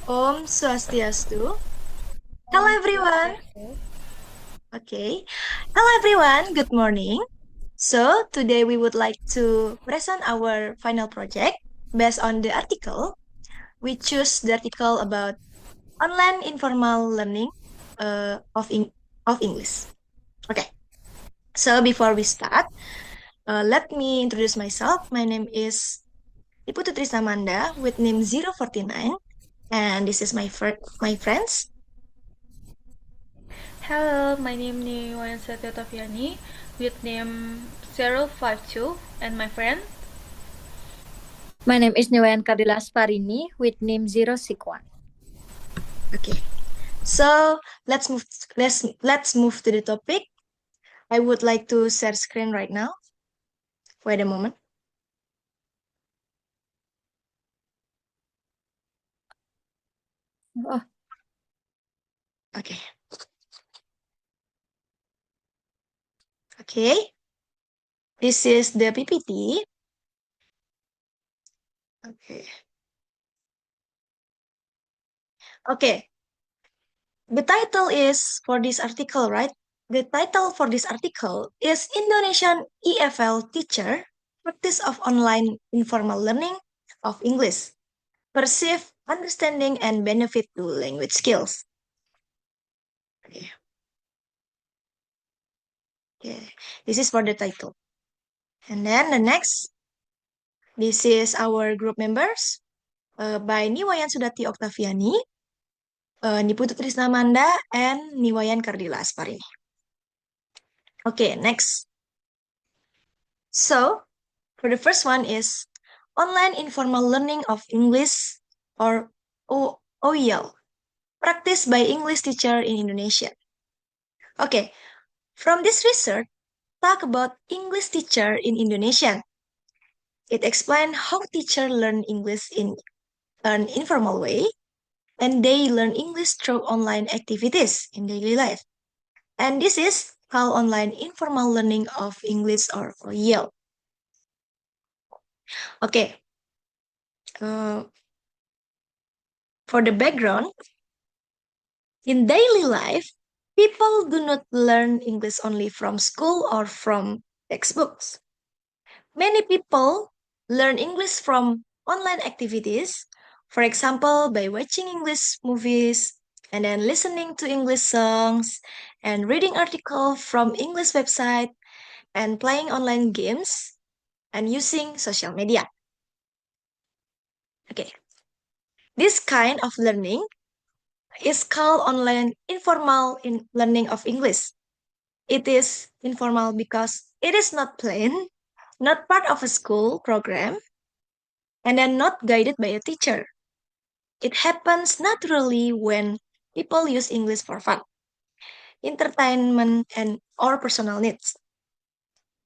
Om Swastiastu. Hello Om everyone. Swastiastu. Okay. Hello everyone. Good morning. So, today we would like to present our final project based on the article. We choose the article about online informal learning of English. Okay. So, before we start, let me introduce myself. My name is Ibu Tutri Samanda with name 049, and this is my friends. Hello, my name is Wansa Taviani with name 052 and my friend. My name is Niwayan Kardilas Parini with name 061. Okay. So let's move to the topic. I would like to share screen right now. Wait a moment. Oh, Okay. Okay. This is the PPT. Okay. Okay. The title is for this article, right? The title for this article is Indonesian EFL Teacher Practice of Online Informal Learning of English. Perceive, understanding, and benefit to language skills. Okay. Okay. This is for the title. And then the next, this is our group members by Niwayan Sudati Oktaviani, Niputu Trisnamanda, and Niwayan Kardila Asparini. Okay, next. So, for the first one is Online Informal Learning of English or OEL, practiced by English teacher in Indonesia. Okay, from this research, talk about English teacher in Indonesian. It explains how teacher learn English in an informal way, and they learn English through online activities in daily life. And this is called online informal learning of English or OEL. Okay, uh, for the background, in daily life, people do not learn English only from school or from textbooks. Many people learn English from online activities, for example, by watching English movies and then listening to English songs and reading articles from English website and playing online games and using social media. Okay, this kind of learning is called online informal learning of English. It is informal because it is not planned, not part of a school program, and then not guided by a teacher. It happens naturally when people use English for fun, entertainment, and or personal needs.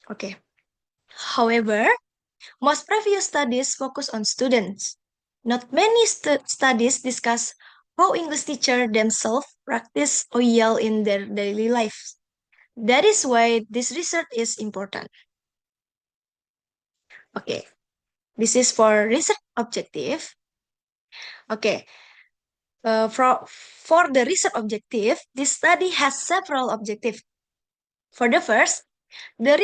Okay. However, most previous studies focus on students. Not many studies discuss how English teachers themselves practice OEL in their daily lives. That is why this research is important. Okay, this is for research objective. Okay, for the research objective, this study has several objectives. For the first, the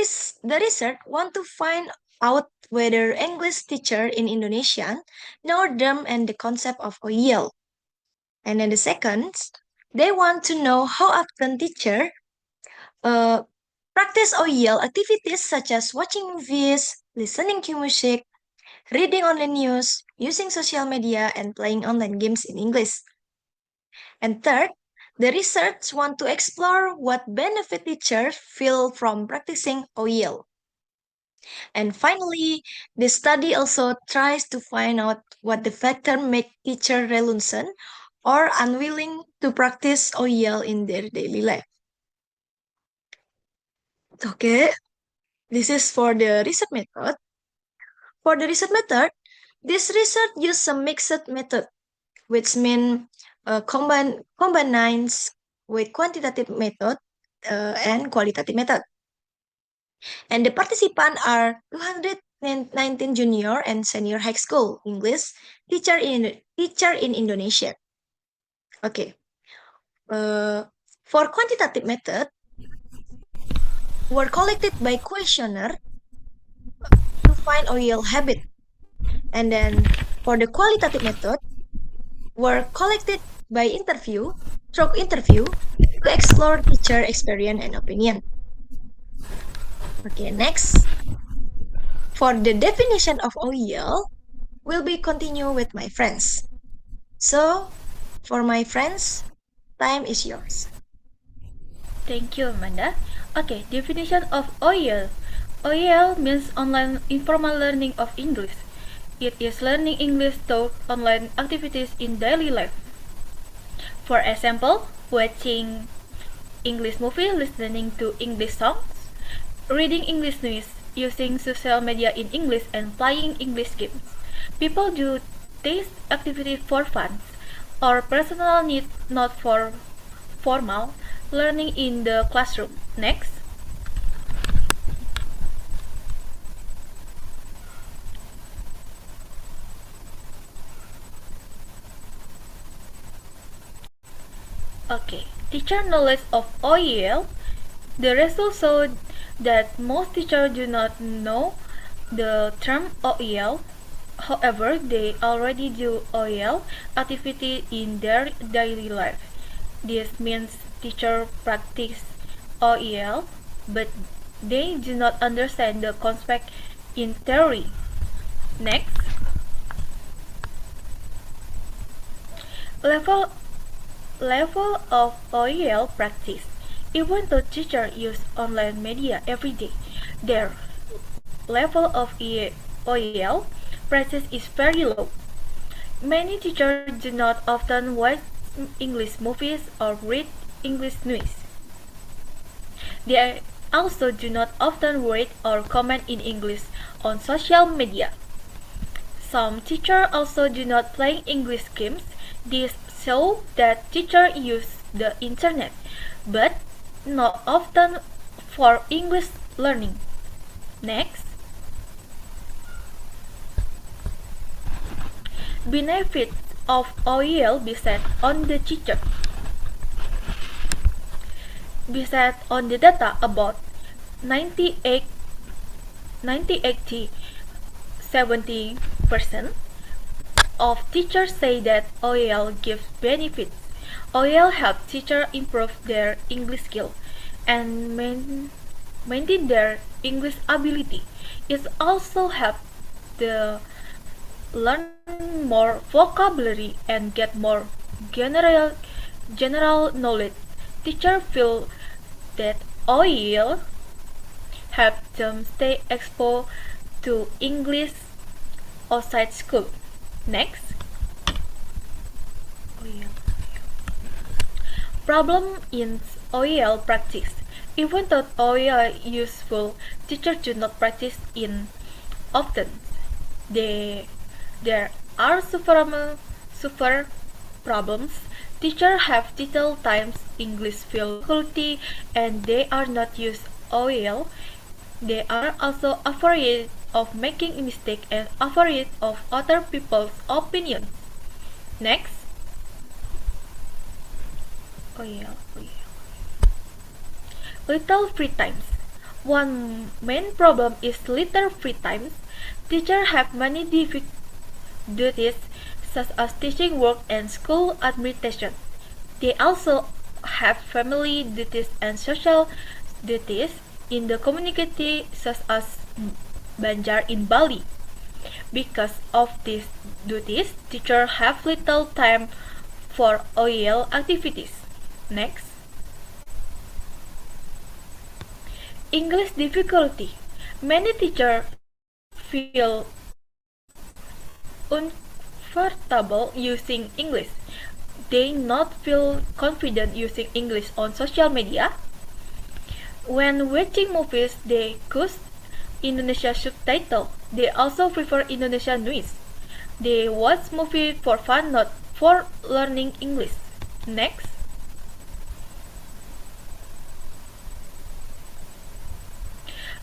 research want to find out whether English teacher in Indonesian know them and the concept of OEL. And then the second, they want to know how often teacher uh, practice OEL activities such as watching movies, listening to music, reading online news, using social media, and playing online games in English. And third, the research want to explore what benefit teachers feel from practicing OEL. And finally, the study also tries to find out what the factor make teacher reluctant or unwilling to practice OEL in their daily life. Okay, this is for the research method. For the research method, this research uses a mixed method, which means combines with quantitative method and qualitative method. And the participants are 219 junior and senior high school English teacher in Indonesia. Okay. For quantitative method, were collected by questionnaire to find OEL habit. And then for the qualitative method, were collected by through interview to explore teacher experience and opinion. Okay, next. For the definition of OEL, will be continue with my friends. So, for my friends, time is yours. Thank you, Amanda. Okay, definition of OEL. OEL means online informal learning of English. It is learning English through online activities in daily life. For example, watching English movie, listening to English songs, reading English news, using social media in English, and playing English games. People do these activities for fun or personal needs, not for formal learning in the classroom. Next. Okay, teacher knowledge of OEL. The results showed that most teachers do not know the term OEL. However, they already do OEL activity in their daily life. This means teachers practice OEL, but they do not understand the concept in theory. Next. Level of OEL practice. Even though teachers use online media every day, their level of OEL practice is very low. Many teachers do not often watch English movies or read English news. They also do not often read or comment in English on social media. Some teachers also do not play English games. This shows that teachers use the internet, but not often for English learning. Next. Benefits of OEL based on the teacher. Based on the data, about 98 70% of teachers say that OEL gives benefits. OEL helps teachers improve their English skill and maintain their English ability. It also helps the learn more vocabulary and get more general knowledge. Teachers feel that OEL helps them stay exposed to English outside school. Next. Problem in OEL practice. Even though OEL is useful, teachers do not practice it often. There are super problems. Teachers have little times, English feel difficulty, and they are not used OEL. They are also afraid of making a mistake and afraid of other people's opinions. Next. Little free times. One main problem is little free times. Teachers have many duties such as teaching work and school administration. They also have family duties and social duties in the community such as Banjar in Bali. Because of these duties, teachers have little time for OEL activities. Next. English difficulty. Many teachers feel uncomfortable using English. They not feel confident using English on social media. When watching movies, they use Indonesia subtitle. They also prefer Indonesian news. They watch movies for fun, not for learning English. Next.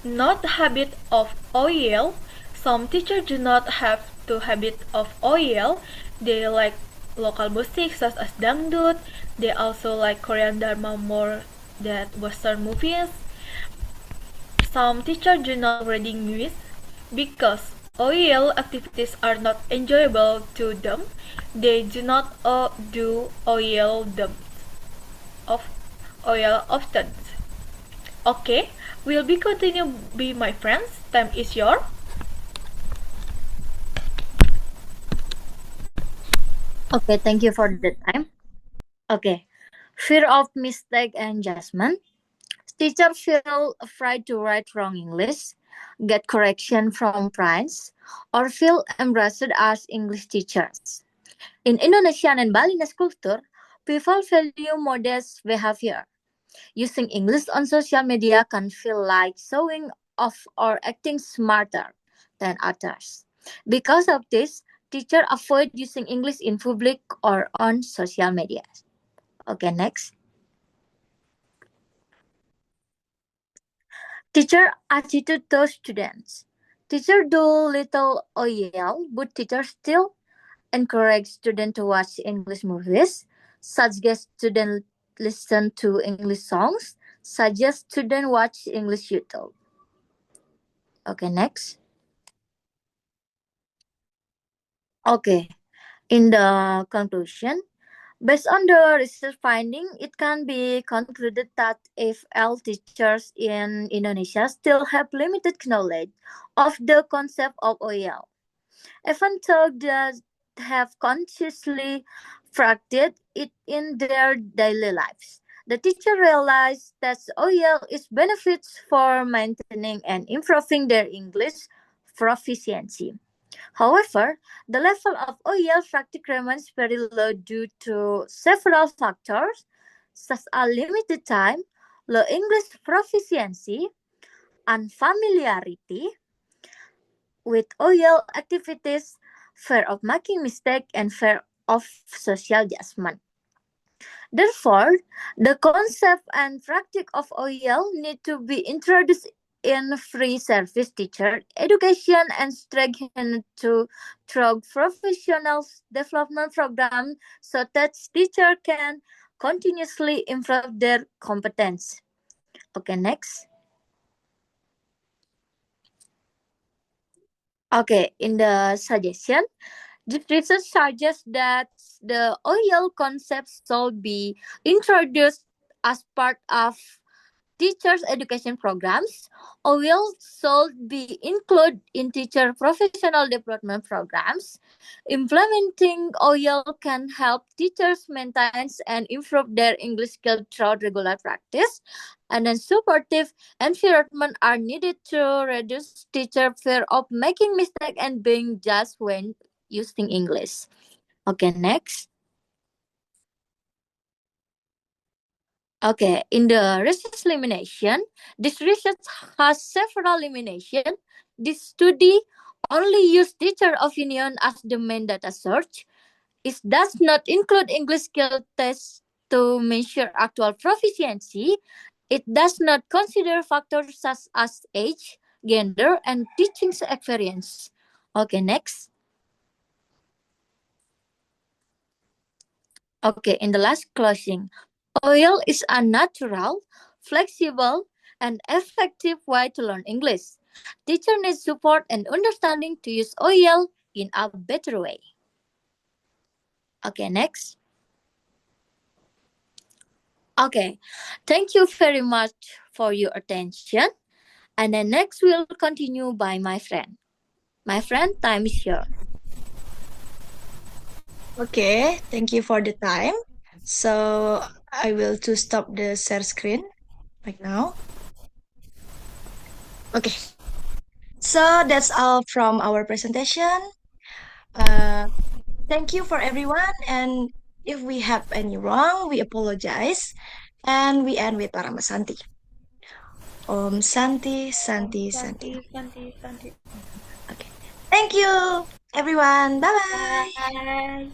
Not habit of OEL. Some teachers do not have the habit of OEL. They like local music such as dangdut. They also like Korean drama more than Western movies. Some teachers do not reading news because OEL activities are not enjoyable to them. They do not do of OEL often. Okay, we'll be continue be my friends. Time is your. Okay, thank you for the time. Okay, fear of mistake and judgment. Teachers feel afraid to write wrong English, get correction from friends, or feel embarrassed as English teachers. In Indonesian and Balinese culture, people value modest behavior. Using English on social media can feel like showing off or acting smarter than others. Because of this, teachers avoid using English in public or on social media. Okay, next. Teacher attitude to students. Teacher do little OEL, but teacher still encourage students to watch English movies, suggest students listen to English songs, suggest students watch English YouTube. Okay, next. Okay, in the conclusion, based on the research finding, it can be concluded that if all teachers in Indonesia still have limited knowledge of the concept of OEL, even though they have consciously practiced it in their daily lives. The teacher realized that OEL is benefits for maintaining and improving their English proficiency. However, the level of OEL practice remains very low due to several factors, such as limited time, low English proficiency, unfamiliarity with OEL activities, fear of making mistake, and fear of social judgment. Therefore, the concept and practice of OEL need to be introduced in free service teacher education and strengthened to through professional development program so that teacher can continuously improve their competence. Okay, next. Okay, in the suggestion, this research suggests that the OEL concept should be introduced as part of teachers' education programs. OEL should be included in teacher professional development programs. Implementing OEL can help teachers maintain and improve their English skills through regular practice. And then supportive environment are needed to reduce teacher fear of making mistake and being judged when using English. Okay, next. Okay, in the research elimination, this research has several elimination. This study only use teacher opinion as the main data source. It does not include English skill tests to measure actual proficiency. It does not consider factors such as age, gender, and teaching experience. Okay, next. Okay, in the last closing, OEL is a natural, flexible, and effective way to learn English. Teacher needs support and understanding to use OEL in a better way. Okay, next. Okay, thank you very much for your attention. And then next we'll continue by my friend. My friend, time is yours. Okay, thank you for the time. So I will to stop the share screen right now. Okay, so that's all from our presentation. Thank you for everyone, and if we have any wrong, we apologize. And we end with Parama Santi. Om Santi, Santi, Santi. Santi. Okay. Thank you, everyone. Bye bye. Bye.